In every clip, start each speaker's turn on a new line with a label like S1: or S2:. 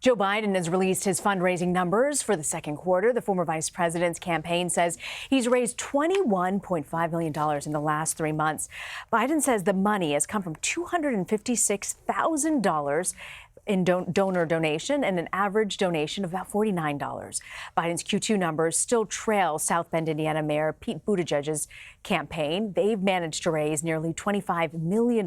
S1: Joe Biden has released his fundraising numbers for the second quarter. The former vice president's campaign says he's raised $21.5 million in the last 3 months. Biden says the money has come from $256,000 in donor donation and an average donation of about $49. Biden's Q2 numbers still trail South Bend, Indiana Mayor Pete Buttigieg's campaign. They've managed to raise nearly $25 million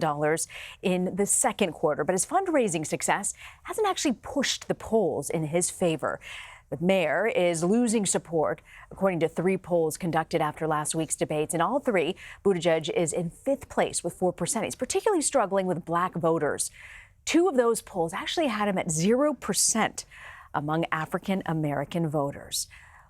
S1: in the second quarter, but his fundraising success hasn't actually pushed the polls in his favor. The mayor is losing support, according to 3 polls conducted after last week's debates. In all 3, Buttigieg is in 5th place with 4%. He's particularly struggling with black voters. 2 of those polls actually had him at 0% among African-American voters.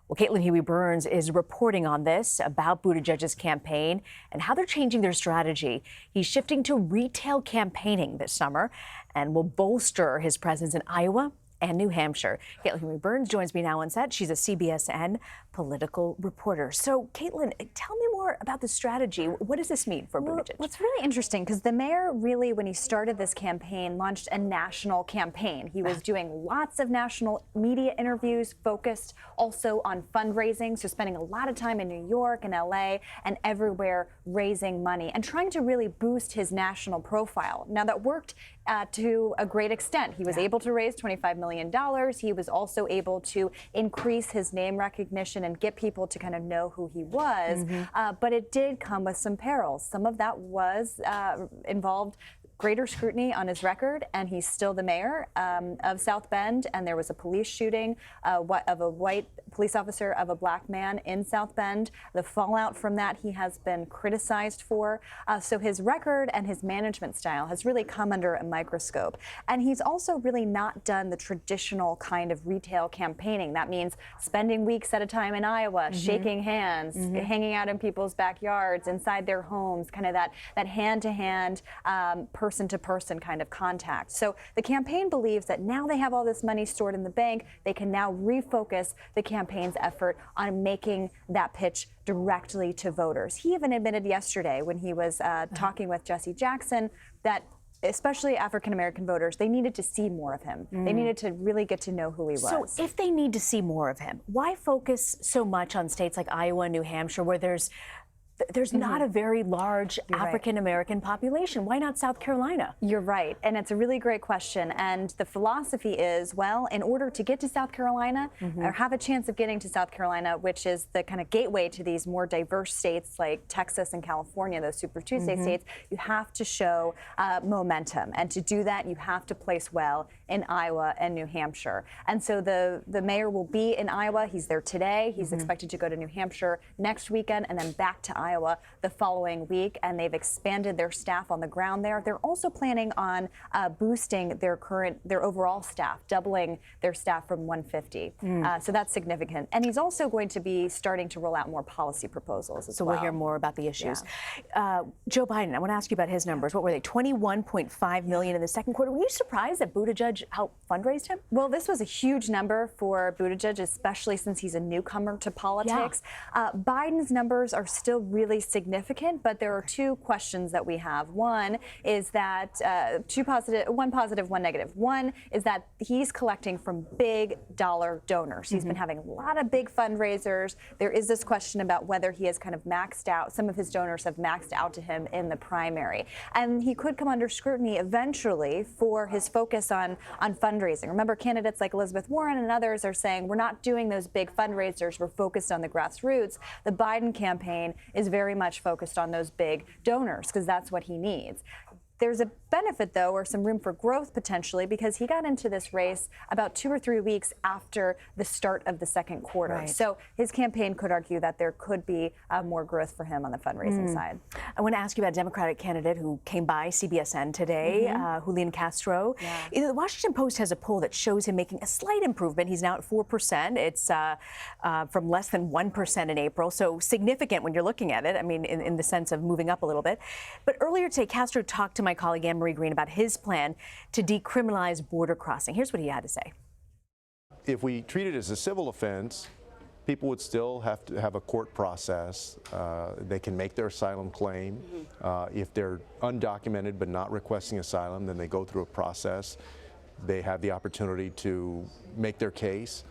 S1: Well, Caitlin Huey-Burns is reporting on this, about Buttigieg's campaign and how they're changing their strategy. He's shifting to retail campaigning this summer and will bolster his presence in Iowa and New Hampshire. Caitlin Huey-Burns joins me now on set. She's a CBSN political reporter. So, Caitlin, tell me more about the strategy. What does this mean for Buttigieg?
S2: What's really interesting, because the mayor really, when he started this campaign, launched a national campaign. He was doing lots of national media interviews, focused also on fundraising, so spending a lot of time in New York and LA and everywhere raising money and trying to really boost his national profile. Now, that worked to a great extent. He was able to raise $25 million. He was also able to increase his name recognition and get people to kind of know who he was. But it did come with some perils. Some of that was involved greater scrutiny on his record, and he's still the mayor of South Bend, and there was a police shooting of a white police officer of a black man in South Bend. The fallout from that he has been criticized for. So his record and his management style has really come under a microscope. And he's also really not done the traditional kind of retail campaigning. That means spending weeks at a time in Iowa, shaking hands, hanging out in people's backyards, inside their homes, kind of that hand-to-hand, person-to-person kind of contact. So the campaign believes that now they have all this money stored in the bank, they can now refocus the campaign's effort on making that pitch directly to voters. He even admitted yesterday when he was talking with Jesse Jackson that especially African-American voters, they needed to see more of him. They needed to really get to know who he was.
S1: So if they need to see more of him, why focus so much on states like Iowa and New Hampshire where there's not a very large African-American population? Why not South Carolina?
S2: You're right, and it's a really great question. And the philosophy is, well, in order to get to South Carolina, or have a chance of getting to South Carolina, which is the kind of gateway to these more diverse states like Texas and California, those Super Tuesday states, you have to show momentum. And to do that, you have to place well in Iowa and New Hampshire. And so the mayor will be in Iowa. He's there today. He's expected to go to New Hampshire next weekend and then back to Iowa the following week, and they've expanded their staff on the ground there. They're also planning on boosting their overall staff, doubling their staff from 150. So that's significant. And he's also going to be starting to roll out more policy proposals as well.
S1: So we'll hear more about the issues. Joe Biden, I want to ask you about his numbers. What were they? $21.5 million in the second quarter. Were you surprised that Buttigieg out-fundraised him?
S2: Well, this was a huge number for Buttigieg, especially since he's a newcomer to politics. Biden's numbers are still really significant, but there are 2 questions that we have. One is that one positive, one negative. One is that he's collecting from big dollar donors. He's been having a lot of big fundraisers. There is this question about whether he has kind of maxed out. Some of his donors have maxed out to him in the primary, and he could come under scrutiny eventually for his focus on fundraising. Remember, candidates like Elizabeth Warren and others are saying we're not doing those big fundraisers. We're focused on the grassroots. The Biden campaign is very much focused on those big donors because that's what he needs. There's a benefit, though, or some room for growth potentially, because he got into this race about 2 or 3 weeks after the start of the second quarter. So his campaign could argue that there could be more growth for him on the fundraising side.
S1: I want to ask you about a Democratic candidate who came by CBSN today, CASTRO. The Washington Post has a poll that shows him making a slight improvement. He's now at 4%. It's from less than 1% in April, so significant when you're looking at it. I mean, in the sense of moving up a little bit. But earlier today, Castro talked to my colleague Anne-Marie Green about his plan to decriminalize border crossing. Here's what he had to say.
S3: If we treat it as a civil offense, people would still have to have a court process. They can make their asylum claim. If they're undocumented but not requesting asylum, then they go through a process. They have the opportunity to make their case.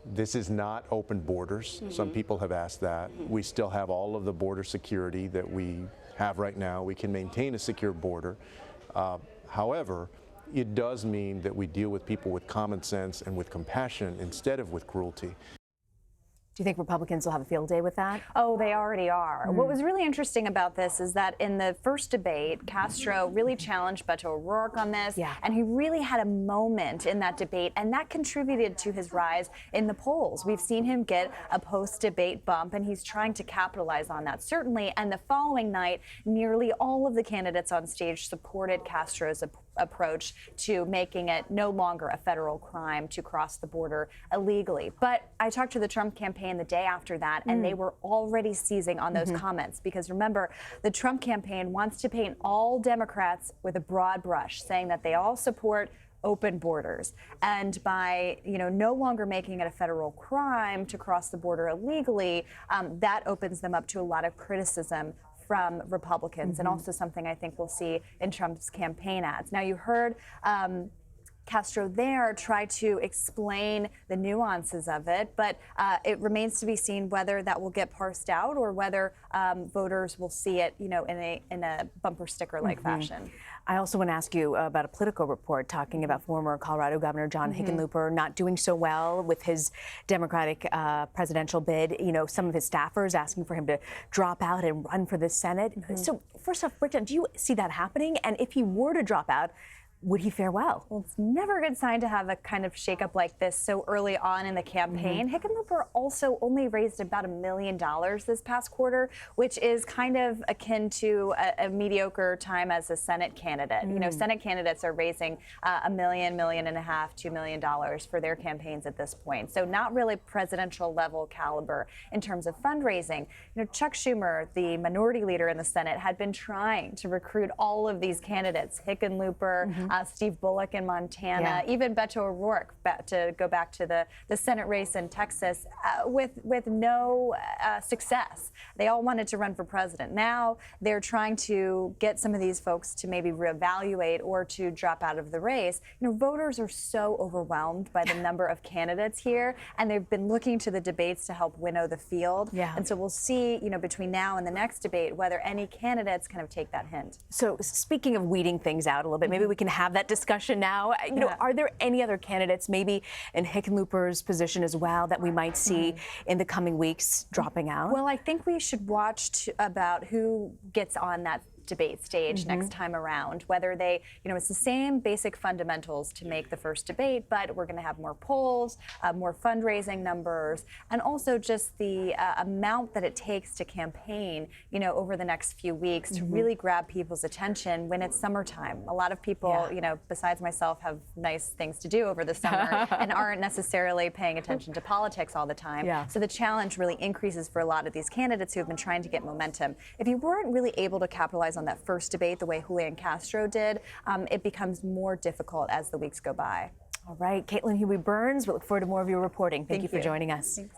S3: This is not open borders. Some people have asked that. We still have all of the border security that we have right now. We can maintain a secure border. However, it does mean that we deal with people with common sense and with compassion instead of with cruelty.
S1: Do you think Republicans will have a field day with that?
S2: Oh, they already are. What was really interesting about this is that in the first debate, Castro really challenged Beto O'Rourke on this, and he really had a moment in that debate, and that contributed to his rise in the polls. We've seen him get a post-debate bump, and he's trying to capitalize on that, certainly. And the following night, nearly all of the candidates on stage supported Castro's approach to making it no longer a federal crime to cross the border illegally. But I talked to the Trump campaign the day after that, and they were already seizing on those comments, because remember, the Trump campaign wants to paint all Democrats with a broad brush, saying that they all support open borders. And by no longer making it a federal crime to cross the border illegally, that opens them up to a lot of criticism from Republicans, and also something I think we'll see in Trump's campaign ads. Now, you heard Castro there try to explain the nuances of it, but it remains to be seen whether that will get parsed out or whether voters will see it, in a bumper sticker-like fashion.
S1: I also want to ask you about a Politico report talking about former Colorado Governor John Hickenlooper not doing so well with his Democratic presidential bid. Some of his staffers asking for him to drop out and run for the Senate. So first off, break down, do you see that happening? And if he were to drop out, would he fare well?
S2: Well, it's never a good sign to have a kind of shakeup like this so early on in the campaign. Hickenlooper also only raised about $1 million this past quarter, which is kind of akin to a mediocre time as a Senate candidate. Senate candidates are raising $1 million, $1.5 million, $2 million for their campaigns at this point. So not really presidential level caliber in terms of fundraising. Chuck Schumer, the minority leader in the Senate, had been trying to recruit all of these candidates, Hickenlooper, Steve Bullock in Montana, even Beto O'Rourke, to go back to the Senate race in Texas, with no success. They all wanted to run for president. Now they're trying to get some of these folks to maybe reevaluate or to drop out of the race. Voters are so overwhelmed by the number of candidates here, and they've been looking to the debates to help winnow the field. And so we'll see, between now and the next debate, whether any candidates kind of take that hint.
S1: So speaking of weeding things out a little bit, maybe we can have that discussion now. Are there any other candidates, maybe in Hickenlooper's position as well, that we might see in the coming weeks dropping out?
S2: Well, I think we should watch about who gets on that debate stage next time around, whether they, it's the same basic fundamentals to make the first debate, but we're going to have more polls, more fundraising numbers, and also just the amount that it takes to campaign, over the next few weeks to really grab people's attention when it's summertime. A lot of people, besides myself, have nice things to do over the summer and aren't necessarily paying attention to politics all the time. So the challenge really increases for a lot of these candidates who have been trying to get momentum. If you weren't really able to capitalize on that first debate the way Julian Castro did, it becomes more difficult as the weeks go by.
S1: All right, Caitlin Huey-Burns, we look forward to more of your reporting. Thank you for joining us.
S2: Thanks.